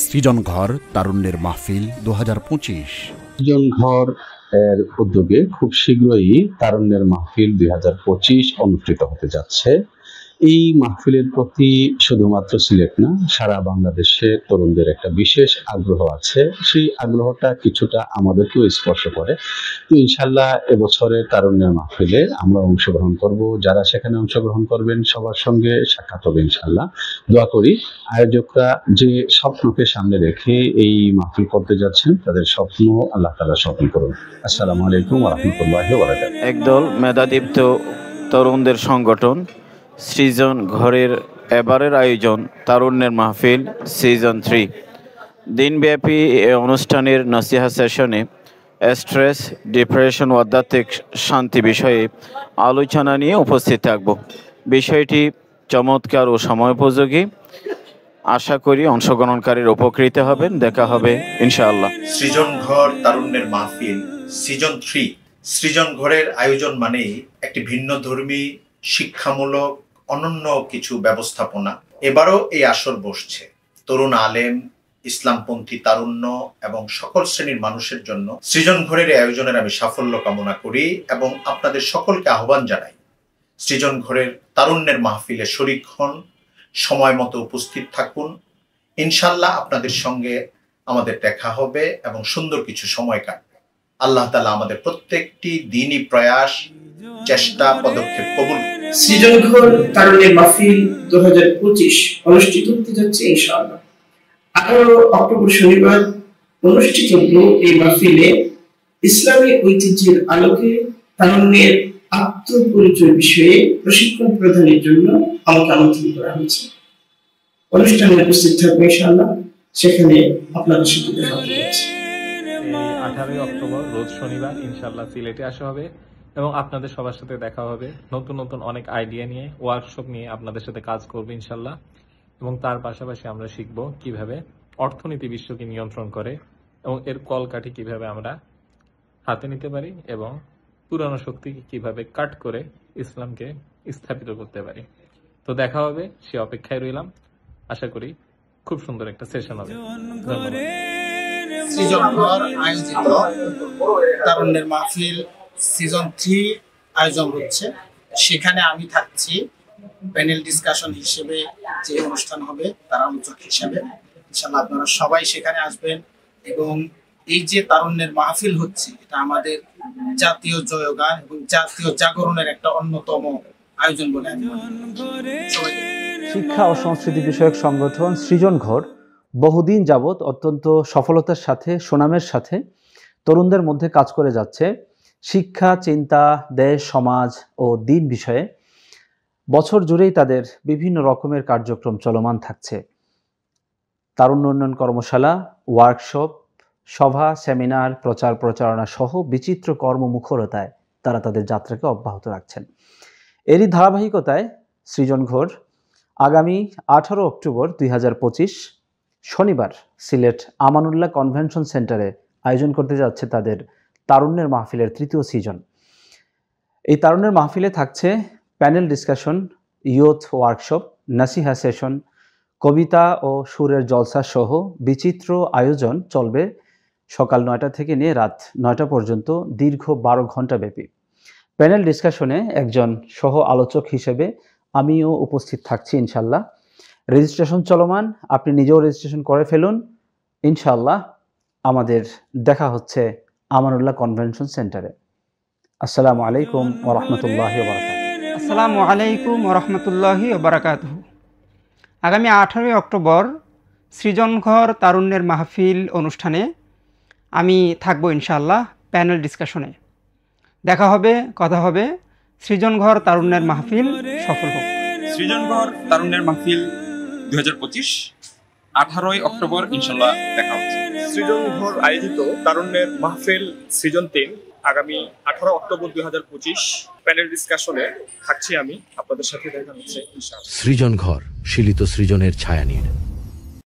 সৃজন ঘর তারুণ্যের মাহফিল 2025। সৃজন ঘর এর উদ্যোগে খুব শীঘ্রই তারুণ্যের মাহফিল 2025 অনুষ্ঠিত হতে যাচ্ছে। এই মাহফিলের প্রতি শুধুমাত্র সিলেট না, সারা বাংলাদেশে তরুণদের একটা বিশেষ আগ্রহ আছে। সেই আগ্রহটা কিছুটা আমাদেরকেও স্পর্শ করে। তো ইনশাল্লাহ এবছরের তারুণ্যের মাহফিলে আমরা অংশগ্রহণ করব। যারা সেখানে অংশগ্রহণ করবেন সবার সঙ্গে সাক্ষাৎ হবে ইনশাল্লাহ। দোয়া করি আয়োজকরা যে স্বপ্নকে সামনে রেখে এই মাহফিল করতে যাচ্ছেন তাদের স্বপ্ন আল্লাহ তাআলা সফল করুন। আসসালামু আলাইকুম ওয়া রাহমাতুল্লাহি ওয়া বারাকাতুহু। একদল মেধাদীপ্ত তরুণদের সংগঠন সৃজন ঘরের এবারের আয়োজন তারুণ্যের মাহফিল সিজন 3। দিনব্যাপী এ অনুষ্ঠানের নসিহা সেশনে স্ট্রেস, ডিপ্রেশন ও আধ্যাত্মিক শান্তি বিষয়ে আলোচনা নিয়ে উপস্থিত থাকব। বিষয়টি চমৎকার ও সময়োপযোগী। আশা করি অংশগ্রহণকারীর উপকৃত হবেন। দেখা হবে ইনশাআল্লাহ। সৃজন ঘর তারুণ্যের মাহফিল সিজন 3। সৃজন ঘরের আয়োজন মানেই একটি ভিন্নধর্মী, শিক্ষামূলক, অনন্য কিছু ব্যবস্থাপনা। এবারও এই আসর বসছে তরুণ আলেম, ইসলামপন্থী তারুণ্য এবং সকল শ্রেণীর মানুষের জন্য। সৃজন ঘরের এই আয়োজনের আমি সাফল্য কামনা করি এবং আপনাদের সকলকে আহ্বান জানাই সৃজন ঘরের তারুণ্যের মাহফিলে শরীক হন, সময় মতো উপস্থিত থাকুন। ইনশাল্লাহ আপনাদের সঙ্গে আমাদের দেখা হবে এবং সুন্দর কিছু সময় কাটবে। আল্লাহ তাআলা আমাদের প্রত্যেকটি দিনই প্রয়াস, চেষ্টা, পদক্ষেপ কবুল। সৃজন ঘর তারুণ্যের মাহফিল 2025 অনুষ্ঠিত হতে যাচ্ছে ইনশাআল্লাহ। 18 অক্টোবর শনিবার অনুষ্ঠিত এই মাহফিলে ইসলামী ঐতিহ্যের আলোকে তারুণ্যের আত্মপরিচয় বিষয়ে প্রশিক্ষণ প্রদানের জন্য আমাকে আমন্ত্রণ করা হয়েছে। অনুষ্ঠানে উপস্থিত থাকবে ইনশাআল্লাহ। সেখানে আপনাদের সাথে দেখা হবে। 18 অক্টোবর রোজ শনিবার ইনশাআল্লাহ সিলেটে আসা হবে এবং আপনাদের সবার সাথে দেখা হবে। নতুন নতুন অনেক আইডিয়া নিয়ে, ওয়ার্কশপ নিয়ে আপনাদের সাথে কাজ করবে ইনশাআল্লাহ। এবং তার পাশাপাশি আমরা শিখব কিভাবে অর্থনীতি বিশ্বকে নিয়ন্ত্রণ করে এবং এর কলকাঠি কিভাবে আমরা হাতে নিতে পারি এবং পুরানো শক্তিকে কিভাবে কাট করে ইসলামকে স্থাপিত করতে পারি। তো দেখা হবে, সে অপেক্ষায় রইলাম। আশা করি খুব সুন্দর একটা সেশন হবে। সৃজন ঘর আয়োজিত তারুণ্যের মাহফিল সিজন 3 আয়োজন হচ্ছে। সেখানে আমি থাকছি প্যানেল ডিসকাশন হিসেবে। যে অনুষ্ঠান হবে তার আলোচক হিসেবে। ইনশাআল্লাহ আপনারা সবাই সেখানে আসবেন এবং এই যে তারুণ্যের মাহফিল হচ্ছে এটা আমাদের জাতীয় জয়গান এবং জাতীয় জাগরণের একটা অন্যতম আয়োজন বলে আমি মনে করি। শিক্ষা ও সংস্কৃতি বিষয়ক সংগঠন সৃজন ঘর বহুদিন যাবৎ অত্যন্ত সফলতার সাথে, সুনামের সাথে তরুণদের মধ্যে কাজ করে যাচ্ছে। শিক্ষা, চিন্তা, দেশ, সমাজ ও দিন বিষয়ে বছর জুড়েই তাদের বিভিন্ন রকমের কার্যক্রম চলমান থাকছে। তারুণ্য উন্নয়ন কর্মশালা, ওয়ার্কশপ, সভা, সেমিনার, প্রচার প্রচারণা সহ বিচিত্র কর্মমুখরতায় তারা তাদের যাত্রাকে অব্যাহত রাখছেন। এরই ধারাবাহিকতায় সৃজন ঘর আগামী 18 অক্টোবর 2025 শনিবার সিলেট আমানুল্লাহ কনভেনশন সেন্টারে আয়োজন করতে যাচ্ছে তাদের তারুণ্যের মাহফিলের 3য় সিজন। এই তারুণ্যের মাহফিলে থাকছে প্যানেল ডিসকাশন, ইয়ুথ ওয়ার্কশপ, নসিহা সেশন, কবিতা ও সুরের জলসা সহ বিচিত্র আয়োজন চলবে সকাল 9টা থেকে নিয়ে রাত 9টা পর্যন্ত, দীর্ঘ 12 ঘন্টা ব্যাপী। প্যানেল ডিসকাশনে একজন সহ আলোচক হিসেবে আমিও উপস্থিত থাকছি ইনশাল্লাহ। রেজিস্ট্রেশন চলমান, আপনি নিজেও রেজিস্ট্রেশন করে ফেলুন ইনশাল্লাহ। আমাদের দেখা হচ্ছে আমানুল্লাহ কনভেনশন সেন্টারে। আসসালামু আলাইকুম ওয়া রাহমাতুল্লাহি ওয়া বারাকাতুহু। আসসালামু আলাইকুম ওয়া রাহমাতুল্লাহি ওয়া বারাকাতুহু। আগামী 18 অক্টোবর সৃজন ঘর তারুণ্যের মাহফিল অনুষ্ঠানে আমি থাকবো ইনশাআল্লাহ প্যানেল ডিসকাশনে। দেখা হবে, কথা হবে। সৃজন ঘর তারুণ্যের মাহফিল সফল হোক। সৃজন ঘর তারুণ্যের মাহফিল 2025 18 অক্টোবর ইনশাআল্লাহ দেখা হচ্ছে। সৃজন ঘর আয়োজিত তারুণ্যের মাহফিল সিজন 3 আগামী 18 অক্টোবর 2025 প্যানেল ডিসকাশনে থাকছি আমি। আপনাদের সাথে দেখা হচ্ছে ইনশাআল্লাহ। সৃজন ঘর, শিলিত সৃজনের ছায়া নিয়ে।